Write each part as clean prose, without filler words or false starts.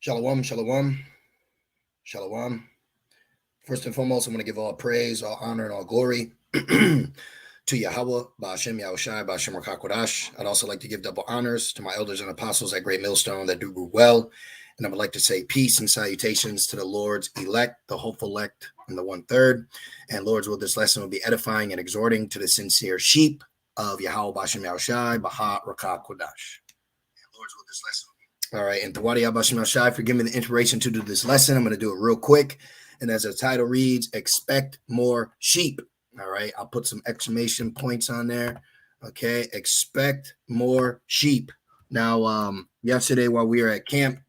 Shalom, shalom, shalom. First and foremost, I'm going to give all praise, all honor, and all glory to Yahweh, Ba'ashem Yahushai, Ba'ashem Rakakwadash. I'd also like to give double honors to my elders and apostles at Great Millstone that do well. And I would like to say peace and salutations to the Lord's elect, the hopeful elect, and the 1/3. And Lord's will, this lesson will be edifying and exhorting to the sincere sheep of Yahweh, Ba'ashem Yahushai, Baha Rakakwadash. Lord's will, this lesson. All right, and Tawadi Abashim Shai for giving me the inspiration to do this lesson. I'm going to do it real quick. And as the title reads, expect more sheep. All right, I'll put some exclamation points on there. Okay, expect more sheep. Now, yesterday while we were at camp,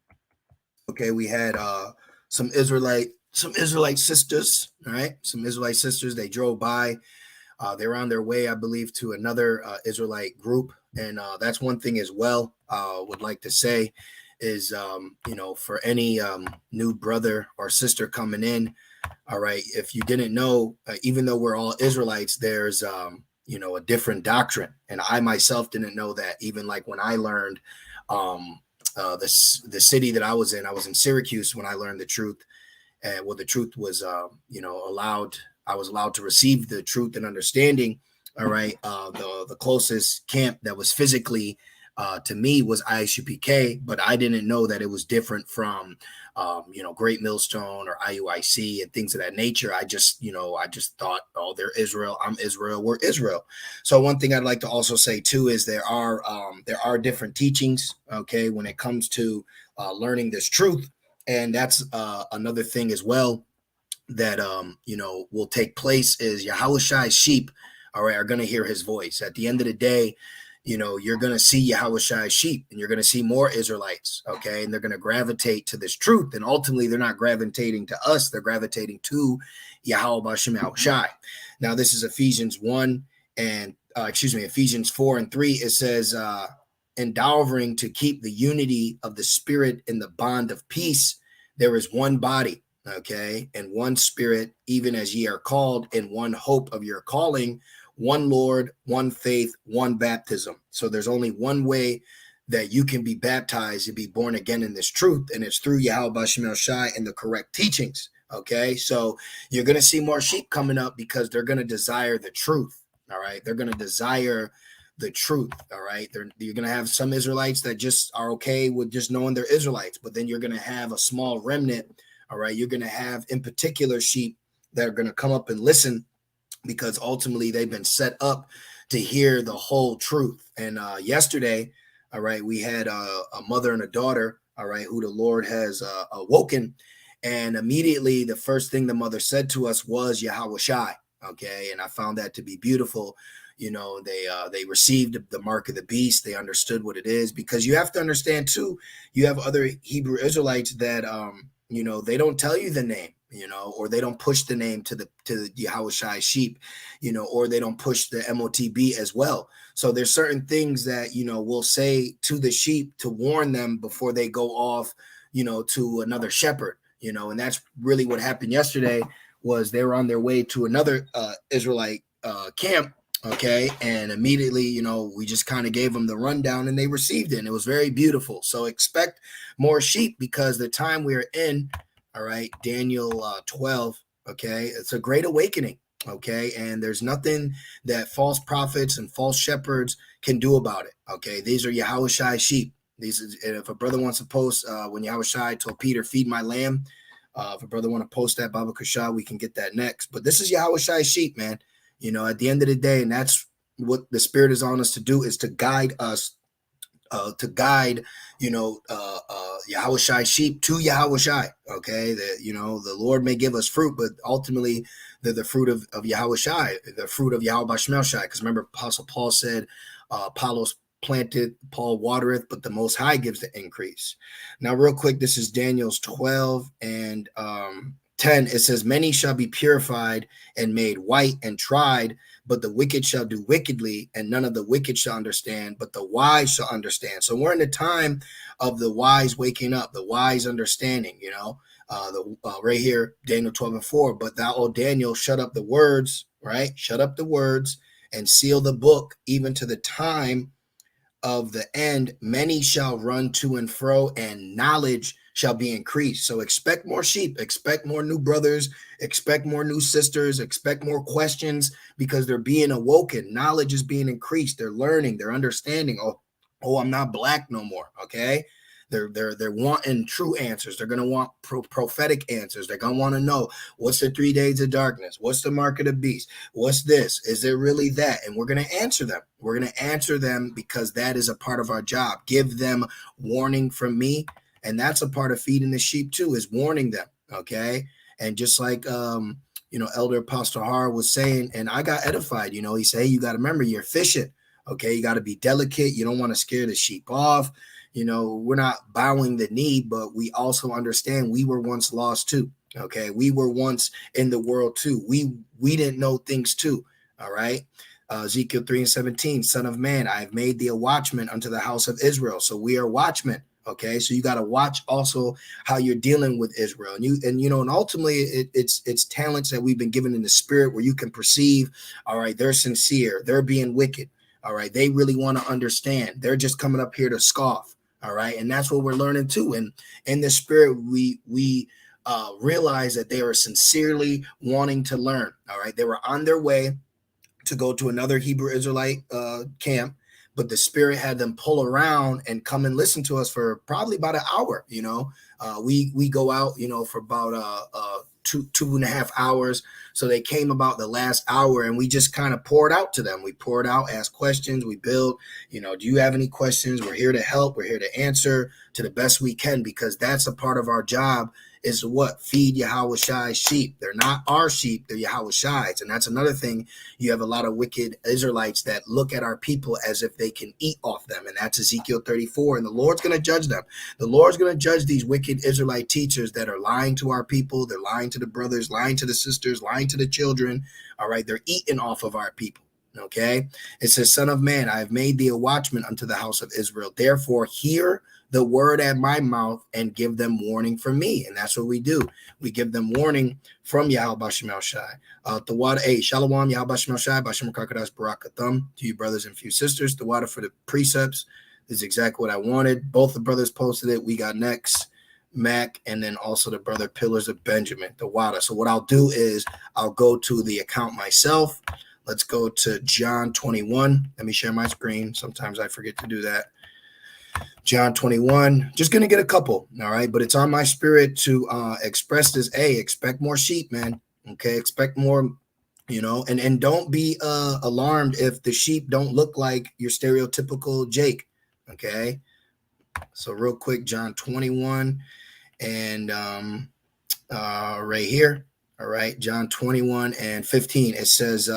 okay, we had some Israelite sisters. All right, some Israelite sisters. They drove by. They were on their way, I believe, to another Israelite group. And that's one thing as well, would like to say is, for any new brother or sister coming in, all right, if you didn't know, even though we're all Israelites, there's, a different doctrine. And I myself didn't know that. Even like when I learned the city that I was in Syracuse when I learned the truth. And the truth was, I was allowed to receive the truth and understanding. All right. The closest camp that was physically to me was ISUPK, but I didn't know that it was different from, Great Millstone or IUIC and things of that nature. I just thought, oh, they're Israel. I'm Israel. We're Israel. So one thing I'd like to also say too is there are different teachings. Okay, when it comes to learning this truth, and that's another thing as well that will take place is Yahushai's sheep, all right, are going to hear his voice. At the end of the day, you're going to see Yahushai's sheep, and you're going to see more Israelites, okay, and they're going to gravitate to this truth, and ultimately they're not gravitating to us, they're gravitating to Yahweh B'Shem Yahushai. Now this is Ephesians 1 and Ephesians 4:3. It says, endeavoring to keep the unity of the Spirit in the bond of peace. There is one body, okay, and one Spirit, even as ye are called in one hope of your calling, one Lord, one faith, one baptism. So there's only one way that you can be baptized and be born again in this truth, and it's through Yahweh B'Shem Yahushai and the correct teachings. Okay, so you're going to see more sheep coming up because they're going to desire the truth. All right, they're going to desire the truth. All right, you're going to have some Israelites that just are okay with just knowing they're Israelites, but then you're going to have a small remnant. All right, you're going to have in particular sheep that are going to come up and listen because ultimately they've been set up to hear the whole truth. And yesterday, all right, we had a mother and a daughter, all right, who the Lord has awoken. And immediately the first thing the mother said to us was Yahushai. Okay, and I found that to be beautiful. They received the mark of the beast. They understood what it is, because you have to understand too, you have other Hebrew Israelites that they don't tell you the name, or they don't push the name to the Yahushai sheep, or they don't push the MOTB as well. So there's certain things that we'll say to the sheep to warn them before they go off, to another shepherd, and that's really what happened yesterday. Was they were on their way to another Israelite camp. Okay. And immediately, we just kind of gave them the rundown and they received it. And it was very beautiful. So expect more sheep, because the time we're in, all right, Daniel 12, okay, it's a great awakening. Okay. And there's nothing that false prophets and false shepherds can do about it. Okay. These are Yahushai sheep. If a brother wants to post when Yahushai told Peter, feed my lamb, if a brother want to post that Baba Kasha, we can get that next. But this is Yahushai sheep, man. At the end of the day, and that's what the Spirit is on us to do, is to guide us, Yahushai sheep to Yahushai. Okay, the Lord may give us fruit, but ultimately the fruit of Yahushai, the fruit of Yahweh B'Shem Yahushai. Because remember, Apostle Paul said, Apollos planted, Paul watereth, but the Most High gives the increase. Now, real quick, this is Daniel's 12 and 10. It says, many shall be purified and made white and tried, but the wicked shall do wickedly, and none of the wicked shall understand, but the wise shall understand. So we're in the time of the wise waking up, the wise understanding, right here, Daniel 12:4. But thou, O Daniel, shut up the words, right? Shut up the words and seal the book, even to the time of the end. Many shall run to and fro, and knowledge shall be increased. So expect more sheep, expect more new brothers, expect more new sisters, expect more questions, because they're being awoken. Knowledge is being increased. They're learning, they're understanding. Oh, I'm not black no more. Okay. They're wanting true answers. They're gonna want prophetic answers. They're gonna want to know, what's the 3 days of darkness? What's the mark of the beast? What's this? Is it really that? And we're gonna answer them. We're gonna answer them because that is a part of our job. Give them warning from me, and that's a part of feeding the sheep too, is warning them. Okay, and just like Elder Apostle Har was saying, and I got edified. He said, hey, you got to remember, you're fishing. Okay, you got to be delicate. You don't want to scare the sheep off. We're not bowing the knee, but we also understand we were once lost too. Okay, we were once in the world too. We didn't know things too. All right. Ezekiel 3:17, Son of man, I have made thee a watchman unto the house of Israel. So we are watchmen. Okay, so you got to watch also how you're dealing with Israel, and ultimately it's talents that we've been given in the spirit where you can perceive. All right, they're sincere, they're being wicked. All right, they really want to understand. They're just coming up here to scoff. All right, and that's what we're learning too. And in the spirit, we realize that they are sincerely wanting to learn. All right, they were on their way to go to another Hebrew Israelite camp, but the spirit had them pull around and come and listen to us for probably about an hour. We go out, for about 2.5 hours. So they came about the last hour, and we just kind of poured out to them. We poured out, asked questions, we built, do you have any questions? We're here to help. We're here to answer to the best we can, because that's a part of our job, is what? Feed Yahawashi sheep. They're not our sheep, they're Yahawashi's. And that's another thing. You have a lot of wicked Israelites that look at our people as if they can eat off them. And that's Ezekiel 34. And the Lord's going to judge them. The Lord's going to judge these wicked Israelite teachers that are lying to our people. They're lying to the brothers, lying to the sisters, lying to the children. All right. They're eating off of our people. Okay. It says, Son of man, I have made thee a watchman unto the house of Israel. Therefore, hear the word at my mouth and give them warning from me. And that's what we do. We give them warning from Yahweh Bashem Shai. Tawada, Shalom, Yahweh Bashem Shai, Bashem Kakadash Barakathum, to you brothers and few sisters. Tawada for the precepts. This is exactly what I wanted. Both the brothers posted it. We got next, Mac, and then also the brother Pillars of Benjamin, Tawada. So what I'll do is I'll go to the account myself. Let's go to John 21. Let me share my screen. Sometimes I forget to do that. John 21, just going to get a couple. All right. But it's on my spirit to express this. Hey, expect more sheep, man. Okay. Expect more, and don't be alarmed if the sheep don't look like your stereotypical Jake. Okay. So real quick, John 21 and right here. All right. John 21 and 15. It says,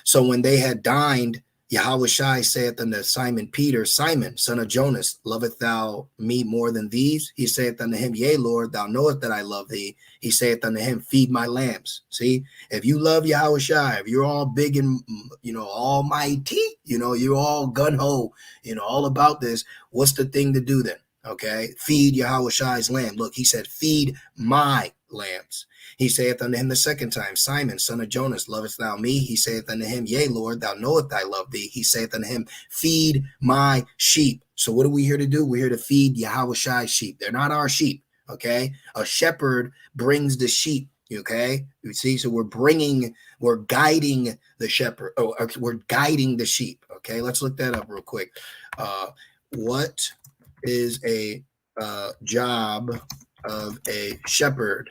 so when they had dined, Yahawashi saith unto Simon Peter, Simon, son of Jonas, lovest thou me more than these? He saith unto him, Yea, Lord, thou knowest that I love thee. He saith unto him, Feed my lambs. See, if you love Yahawashi, if you're all big and, almighty, you're all gun-ho, all about this, what's the thing to do then? Okay, feed Yahawashi's lamb. Look, he said, feed my lambs. He saith unto him the second time, Simon, son of Jonas, lovest thou me? He saith unto him, Yea, Lord, thou knowest I love thee. He saith unto him, Feed my sheep. So what are we here to do? We're here to feed Yahawashi sheep. They're not our sheep. Okay, a shepherd brings the sheep. Okay, you see, so we're guiding the shepherd. We're guiding the sheep. Okay, let's look that up real quick. What is a job of a shepherd?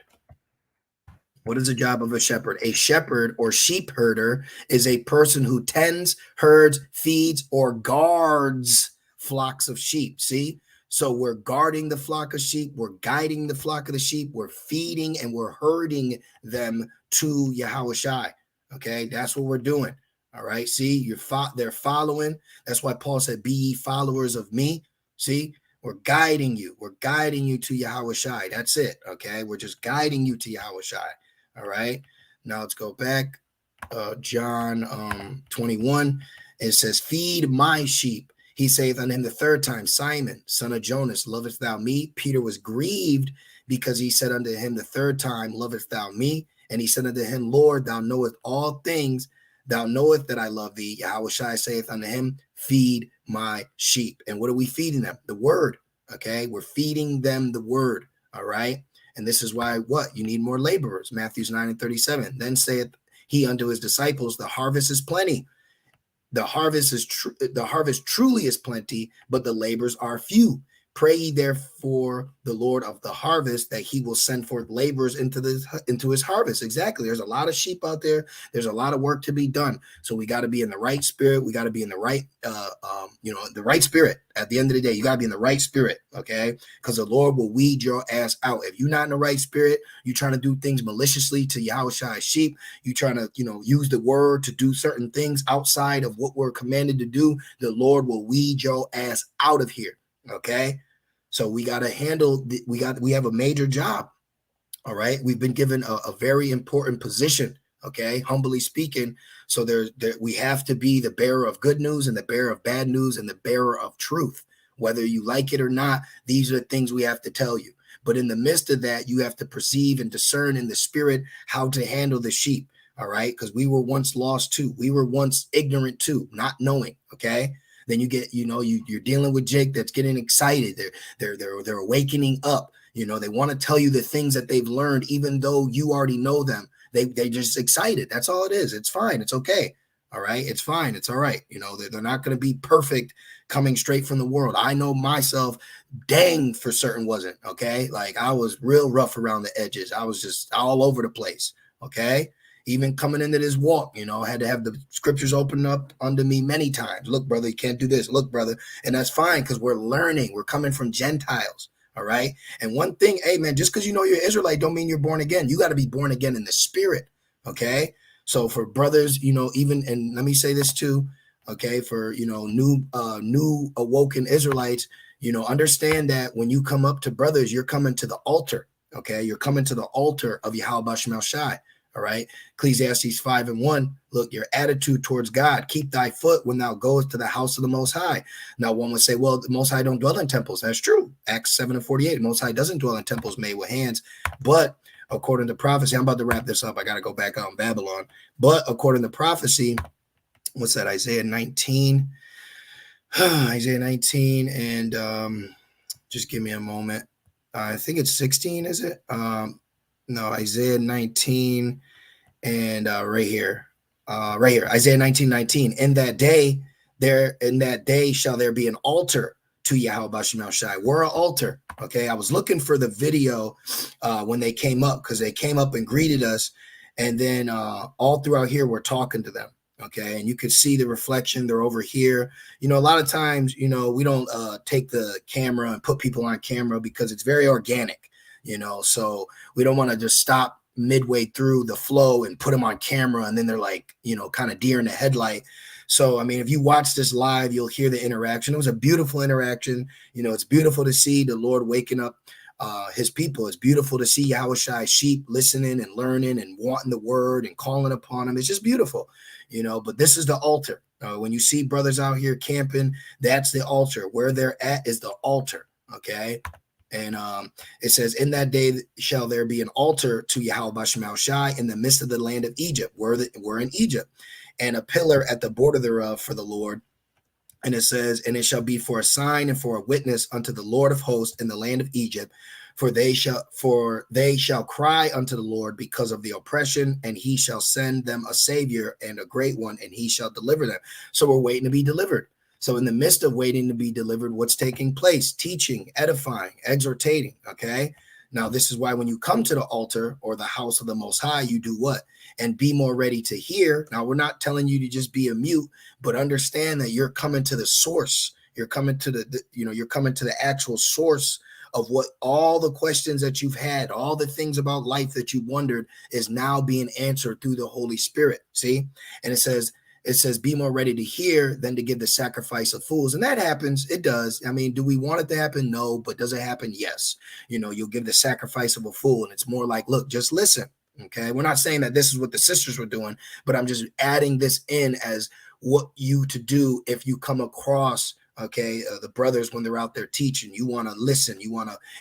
What is the job of a shepherd? A shepherd or sheep herder is a person who tends, herds, feeds, or guards flocks of sheep. See? So we're guarding the flock of sheep. We're guiding the flock of the sheep. We're feeding and we're herding them to Yahawashi. Okay? That's what we're doing. All right? See? They're following. That's why Paul said, Be ye followers of me. See? We're guiding you. We're guiding you to Yahawashi. That's it. Okay? We're just guiding you to Yahawashi. All right. Now let's go back. John 21. It says, Feed my sheep. He saith unto him the third time, Simon, son of Jonas, lovest thou me? Peter was grieved because he said unto him the third time, Lovest thou me? And he said unto him, Lord, thou knowest all things. Thou knowest that I love thee. Yahawashi saith unto him, Feed my sheep. And what are we feeding them? The word. Okay. We're feeding them the word. All right. And this is why what? You need more laborers. Matthew 9:37. Then saith he unto his disciples, the harvest is plenty. The harvest truly is plenty, but the labors are few. Pray ye therefore the Lord of the harvest that he will send forth laborers into his harvest. Exactly. There's a lot of sheep out there. There's a lot of work to be done. So we got to be in the right spirit. We got to be in the right, the right spirit. At the end of the day, you got to be in the right spirit, okay? Because the Lord will weed your ass out. If you're not in the right spirit, you're trying to do things maliciously to Yahushua's sheep. You're trying to, use the word to do certain things outside of what we're commanded to do. The Lord will weed your ass out of here, okay? So we got to handle, we have a major job. All right. We've been given a very important position. Okay. Humbly speaking. So we have to be the bearer of good news and the bearer of bad news and the bearer of truth. Whether you like it or not, these are the things we have to tell you. But in the midst of that, you have to perceive and discern in the spirit how to handle the sheep. All right. Because we were once lost too. We were once ignorant too, not knowing. Okay. Then you get, you're dealing with Jake that's getting excited. They're awakening up. They want to tell you the things that they've learned, even though you already know them. They just excited. That's all it is. It's fine. It's okay. All right. It's fine. It's all right. They're not going to be perfect coming straight from the world. I know myself, dang, for certain wasn't. Okay. Like I was real rough around the edges. I was just all over the place. Okay. Even coming into this walk, I had to have the scriptures open up under me many times. Look, brother, you can't do this. Look, brother. And that's fine because we're learning. We're coming from Gentiles. All right. And one thing, hey, man, just because you're Israelite don't mean you're born again. You got to be born again in the spirit. Okay. So for brothers, even, and let me say this too. Okay. For, new awoken Israelites, understand that when you come up to brothers, you're coming to the altar. Okay. You're coming to the altar of Yahweh Shemel Shai. All right. Ecclesiastes 5:1. Look, your attitude towards God. Keep thy foot when thou goest to the house of the Most High. Now, one would say, well, the Most High don't dwell in temples. That's true. Acts 7:48. The Most High doesn't dwell in temples made with hands. But according to prophecy, I'm about to wrap this up. I got to go back out in Babylon. But according to prophecy, what's that? Isaiah 19. Isaiah 19. And just give me a moment. I think it's 16, is it? No, Isaiah 19 and right here, Isaiah 19:19. In that day shall there be an altar to Yahweh Shemel Shai. We're an altar. Okay. I was looking for the video when they came up because they came up and greeted us. And then all throughout here, we're talking to them. Okay. And you could see the reflection. They're over here. A lot of times, we don't take the camera and put people on camera because it's very organic. So we don't want to just stop midway through the flow and put them on camera. And then they're like, kind of deer in the headlight. So, I mean, if you watch this live, you'll hear the interaction. It was a beautiful interaction. It's beautiful to see the Lord waking up his people. It's beautiful to see Yahushua's sheep listening and learning and wanting the word and calling upon him. It's just beautiful, but this is the altar. When you see brothers out here camping, that's the altar. Where they're at is the altar. Okay. And it says, in that day shall there be an altar to Yahweh Shemel Shai in the midst of the land of Egypt. We're in Egypt, and a pillar at the border thereof for the Lord. And it says, and it shall be for a sign and for a witness unto the Lord of hosts in the land of Egypt. For they shall cry unto the Lord because of the oppression, and he shall send them a savior and a great one, and he shall deliver them. So we're waiting to be delivered. So in the midst of waiting to be delivered, what's taking place? Teaching, edifying, exhortating. Okay. Now, this is why when you come to the altar or the house of the Most High, you do what? And be more ready to hear. Now, we're not telling you to just be a mute, but understand that you're coming to the source. You're coming to you're coming to the actual source of what all the questions that you've had, all the things about life that you wondered is now being answered through the Holy Spirit. See? And it says, be more ready to hear than to give the sacrifice of fools. And that happens. It does. I mean, do we want it to happen? No. But does it happen? Yes. You'll give the sacrifice of a fool. And it's more like, look, just listen. Okay. We're not saying that this is what the sisters were doing, but I'm just adding this in as what you to do if you come across the brothers when they're out there teaching. You want to listen,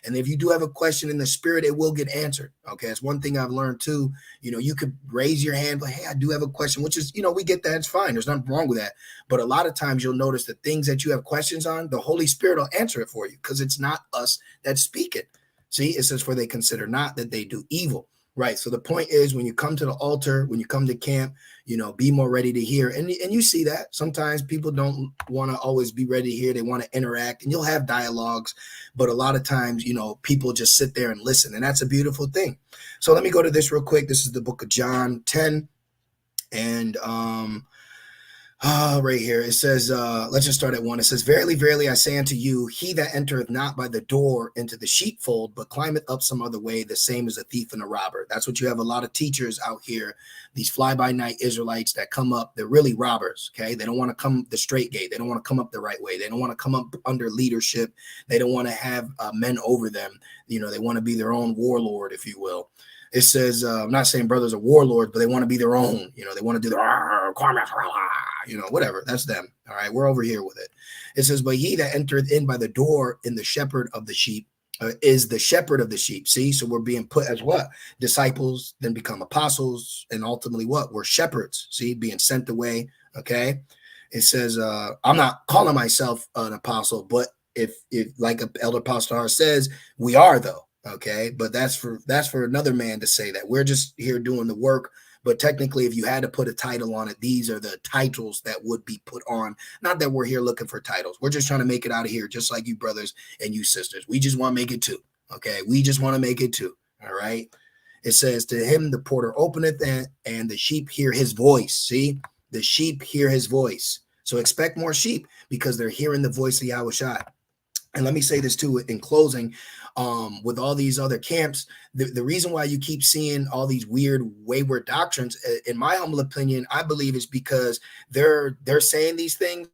and if you do have a question in the spirit, it will get answered. Okay, it's one thing I've learned too. You could raise your hand, but hey, I do have a question, which is, we get that. It's fine. There's nothing wrong with that. But a lot of times you'll notice the things that you have questions on, the Holy Spirit will answer it for you because it's not us that's speaking. See, it says, for they consider not that they do evil. Right. So the point is, when you come to the altar, when you come to camp, be more ready to hear. And you see that sometimes people don't want to always be ready to hear. They want to interact, and you'll have dialogues. But a lot of times, people just sit there and listen. And that's a beautiful thing. So let me go to this real quick. This is the book of John 10. And right here, it says, let's just start at 1. It says, verily, verily, I say unto you, he that entereth not by the door into the sheepfold, but climbeth up some other way, the same as a thief and a robber. That's what you have a lot of teachers out here, these fly-by-night Israelites that come up. They're really robbers, okay? They don't want to come the straight gate. They don't want to come up the right way. They don't want to come up under leadership. They don't want to have men over them. They want to be their own warlord, if you will. It says, I'm not saying brothers are warlords, but they want to be their own. They want to do whatever. That's them. All right. We're over here with it. It says, but he that entereth in by the door in the shepherd of the sheep is the shepherd of the sheep. See, so we're being put as what? Disciples, then become apostles, and ultimately what? We're shepherds. See, being sent away. Okay. It says, I'm not calling myself an apostle, but if like Elder Pastor says, we are though. Okay, but that's for another man to say that. We're just here doing the work. But technically, if you had to put a title on it, these are the titles that would be put on. Not that we're here looking for titles. We're just trying to make it out of here, just like you brothers and you sisters. We just want to make it too. Okay, we just want to make it too. All right. It says, to him the porter openeth, and the sheep hear his voice. See, the sheep hear his voice. So expect more sheep because they're hearing the voice of Yahushua. And let me say this too in closing, with all these other camps, the reason why you keep seeing all these weird, wayward doctrines, in my humble opinion, I believe is because they're saying these things,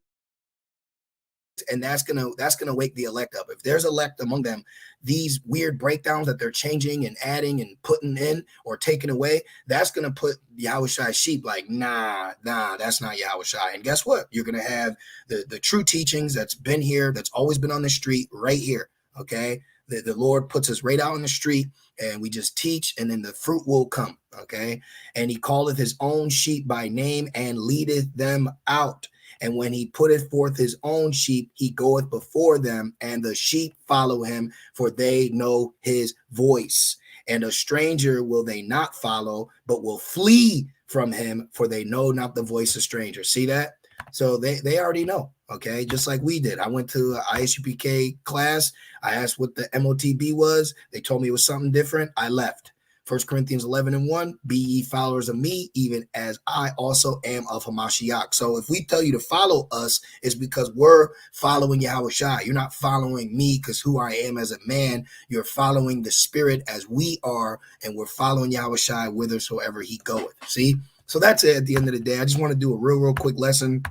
and that's gonna wake the elect up. If there's elect among them, these weird breakdowns that they're changing and adding and putting in or taking away, that's gonna put Yahushua's sheep like, nah, that's not Yahushua. And guess what? You're gonna have the true teachings that's been here, that's always been on the street, right here. Okay, the Lord puts us right out in the street, and we just teach, and then the fruit will come. Okay, and he calleth his own sheep by name and leadeth them out. And when he putteth forth his own sheep, he goeth before them, and the sheep follow him, for they know his voice. And a stranger will they not follow, but will flee from him, for they know not the voice of strangers. See that? So they already know, okay? Just like we did. I went to an ISUPK class. I asked what the MOTB was. They told me it was something different. I left. 1 Corinthians 11:1, be ye followers of me, even as I also am of Hamashiach. So if we tell you to follow us, it's because we're following Yahushua. You're not following me because who I am as a man. You're following the spirit as we are, and we're following Yahushua whithersoever he goeth. See? So that's it at the end of the day. I just want to do a real quick lesson.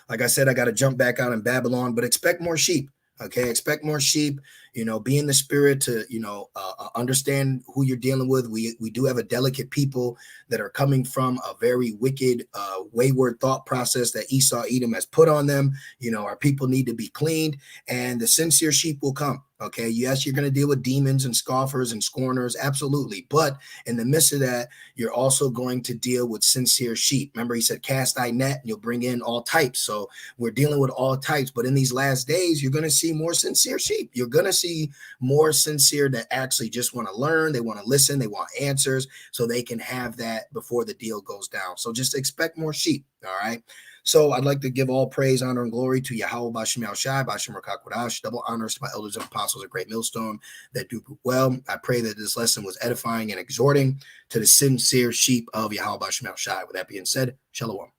Like I said, I got to jump back out in Babylon, but expect more sheep. Okay, expect more sheep, be in the spirit to, understand who you're dealing with. We do have a delicate people that are coming from a very wicked, wayward thought process that Esau Edom has put on them. Our people need to be cleaned, and the sincere sheep will come. Okay, yes, you're going to deal with demons and scoffers and scorners, absolutely. But in the midst of that, you're also going to deal with sincere sheep. Remember, he said, cast thy net and you'll bring in all types. So we're dealing with all types. But in these last days, you're going to see more sincere sheep. You're going to see more sincere that actually just want to learn. They want to listen. They want answers so they can have that before the deal goes down. So just expect more sheep. All right. So I'd like to give all praise, honor, and glory to Yahweh Bashem Yahushai, Bashem Rakakwadash, double honors to my elders and apostles of Great Millstone that do well. I pray that this lesson was edifying and exhorting to the sincere sheep of Yahweh Bashem Yahushai. With that being said, Shalom.